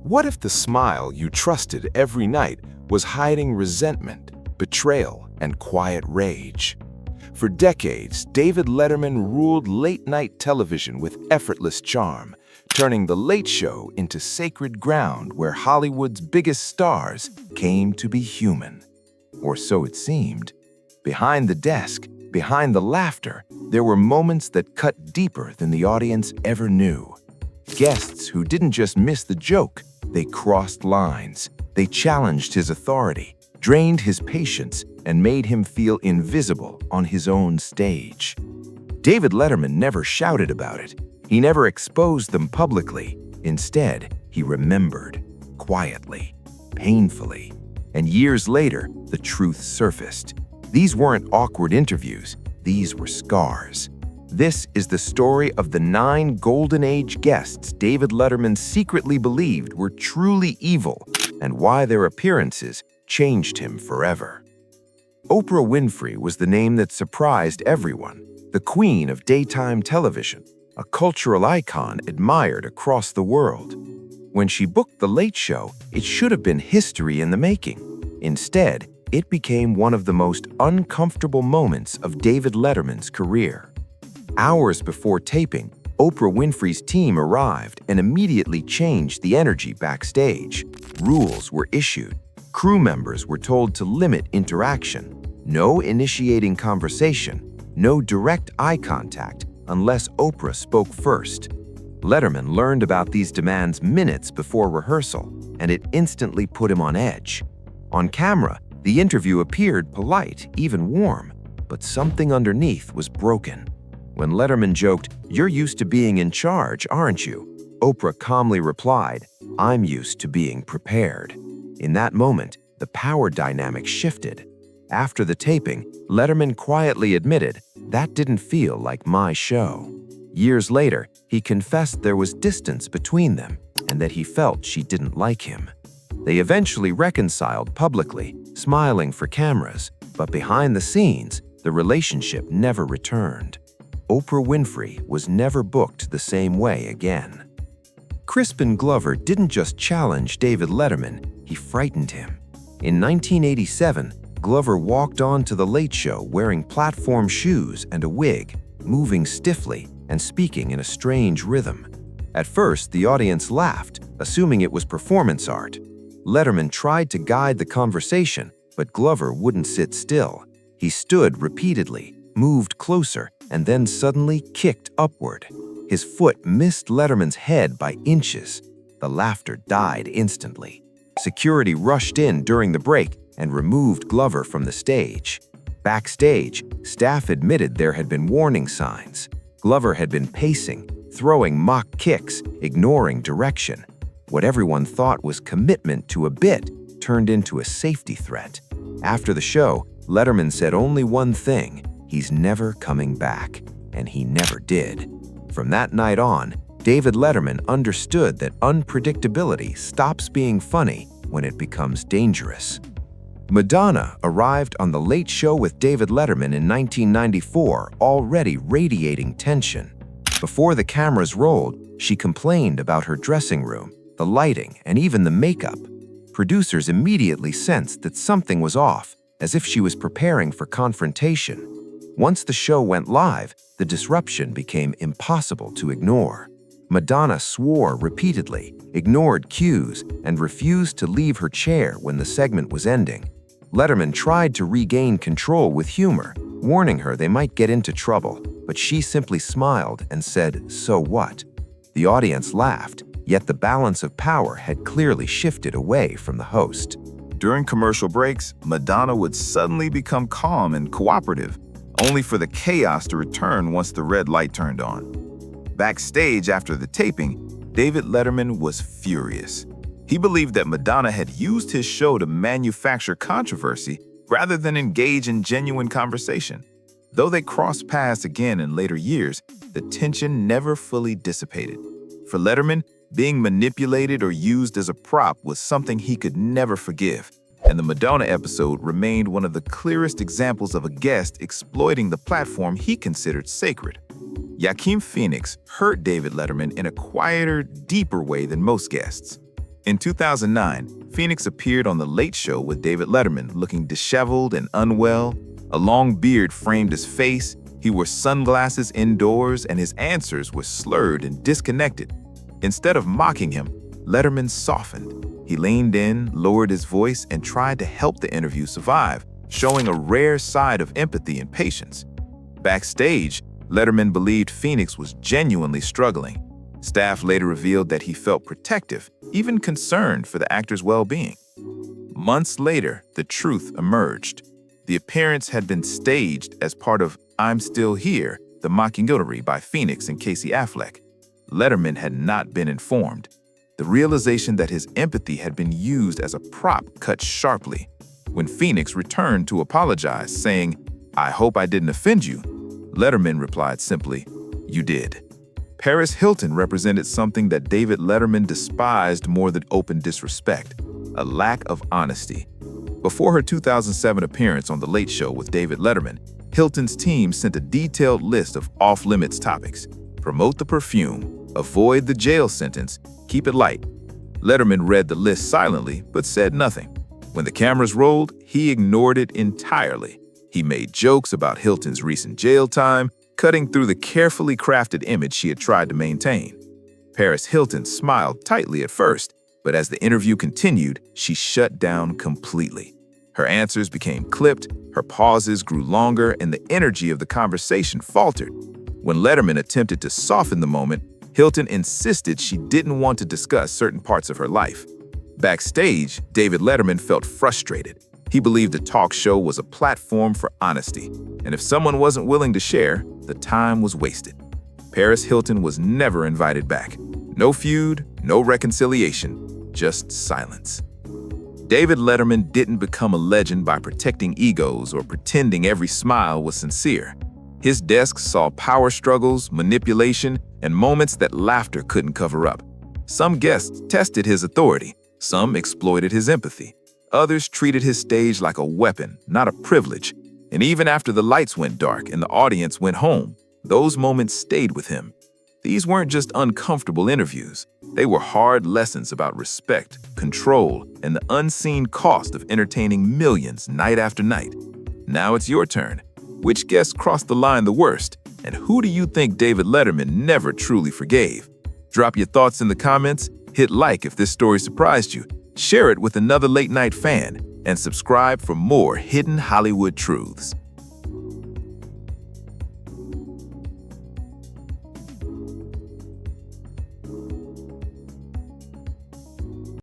What if the smile you trusted every night was hiding resentment, betrayal, and quiet rage? For decades, David Letterman ruled late-night television with effortless charm, turning The Late Show into sacred ground where Hollywood's biggest stars came to be human. Or so it seemed. Behind the desk, behind the laughter, there were moments that cut deeper than the audience ever knew. Guests who didn't just miss the joke, they crossed lines. They challenged his authority, drained his patience, and made him feel invisible on his own stage. David Letterman never shouted about it. He never exposed them publicly. Instead, he remembered, quietly, painfully. And years later, the truth surfaced. These weren't awkward interviews. These were scars. This is the story of the 9 Golden Age guests David Letterman secretly believed were truly evil and why their appearances changed him forever. Oprah Winfrey was the name that surprised everyone, the queen of daytime television, a cultural icon admired across the world. When she booked The Late Show, it should have been history in the making. Instead, it became one of the most uncomfortable moments of David Letterman's career. Hours before taping, Oprah Winfrey's team arrived and immediately changed the energy backstage. Rules were issued. Crew members were told to limit interaction. No initiating conversation, no direct eye contact unless Oprah spoke first. Letterman learned about these demands minutes before rehearsal, and it instantly put him on edge. On camera, the interview appeared polite, even warm, but something underneath was broken. When Letterman joked, "You're used to being in charge, aren't you?" Oprah calmly replied, "I'm used to being prepared." In that moment, the power dynamic shifted. After the taping, Letterman quietly admitted, "That didn't feel like my show." Years later, he confessed there was distance between them and that he felt she didn't like him. They eventually reconciled publicly, smiling for cameras, but behind the scenes, the relationship never returned. Oprah Winfrey was never booked the same way again. Crispin Glover didn't just challenge David Letterman, he frightened him. In 1987, Glover walked onto The Late Show wearing platform shoes and a wig, moving stiffly and speaking in a strange rhythm. At first, the audience laughed, assuming it was performance art. Letterman tried to guide the conversation, but Glover wouldn't sit still. He stood repeatedly, moved closer, and then suddenly kicked upward. His foot missed Letterman's head by inches. The laughter died instantly. Security rushed in during the break and removed Glover from the stage. Backstage, staff admitted there had been warning signs. Glover had been pacing, throwing mock kicks, ignoring direction. What everyone thought was commitment to a bit turned into a safety threat. After the show, Letterman said only one thing: he's never coming back, and he never did. From that night on, David Letterman understood that unpredictability stops being funny when it becomes dangerous. Madonna arrived on The Late Show with David Letterman in 1994, already radiating tension. Before the cameras rolled, she complained about her dressing room, the lighting, and even the makeup. Producers immediately sensed that something was off, as if she was preparing for confrontation. Once the show went live, the disruption became impossible to ignore. Madonna swore repeatedly, ignored cues, and refused to leave her chair when the segment was ending. Letterman tried to regain control with humor, warning her they might get into trouble, but she simply smiled and said, "So what?" The audience laughed, yet the balance of power had clearly shifted away from the host. During commercial breaks, Madonna would suddenly become calm and cooperative, only for the chaos to return once the red light turned on. Backstage after the taping, David Letterman was furious. He believed that Madonna had used his show to manufacture controversy rather than engage in genuine conversation. Though they crossed paths again in later years, the tension never fully dissipated. For Letterman, being manipulated or used as a prop was something he could never forgive, and the Madonna episode remained one of the clearest examples of a guest exploiting the platform he considered sacred. Joaquin Phoenix hurt David Letterman in a quieter, deeper way than most guests. In 2009, Phoenix appeared on The Late Show with David Letterman, looking disheveled and unwell. A long beard framed his face, he wore sunglasses indoors, and his answers were slurred and disconnected. Instead of mocking him, Letterman softened. He leaned in, lowered his voice, and tried to help the interview survive, showing a rare side of empathy and patience. Backstage, Letterman believed Phoenix was genuinely struggling. Staff later revealed that he felt protective, even concerned for the actor's well-being. Months later, the truth emerged. The appearance had been staged as part of I'm Still Here, the mockumentary by Phoenix and Casey Affleck. Letterman had not been informed. The realization that his empathy had been used as a prop cut sharply. When Phoenix returned to apologize, saying, "I hope I didn't offend you," Letterman replied simply, "You did." Paris Hilton represented something that David Letterman despised more than open disrespect: a lack of honesty. Before her 2007 appearance on The Late Show with David Letterman, Hilton's team sent a detailed list of off-limits topics: promote the perfume, avoid the jail sentence, keep it light. Letterman read the list silently, but said nothing. When the cameras rolled, he ignored it entirely. He made jokes about Hilton's recent jail time, cutting through the carefully crafted image she had tried to maintain. Paris Hilton smiled tightly at first, but as the interview continued, she shut down completely. Her answers became clipped, her pauses grew longer, and the energy of the conversation faltered. When Letterman attempted to soften the moment, Hilton insisted she didn't want to discuss certain parts of her life. Backstage, David Letterman felt frustrated. He believed the talk show was a platform for honesty, and if someone wasn't willing to share, the time was wasted. Paris Hilton was never invited back. No feud, no reconciliation, just silence. David Letterman didn't become a legend by protecting egos or pretending every smile was sincere. His desk saw power struggles, manipulation, and moments that laughter couldn't cover up. Some guests tested his authority, some exploited his empathy. Others treated his stage like a weapon, not a privilege. And even after the lights went dark and the audience went home, those moments stayed with him. These weren't just uncomfortable interviews. They were hard lessons about respect, control, and the unseen cost of entertaining millions night after night. Now it's your turn. Which guest crossed the line the worst? And who do you think David Letterman never truly forgave? Drop your thoughts in the comments, hit like if this story surprised you, share it with another late-night fan, and subscribe for more hidden Hollywood truths.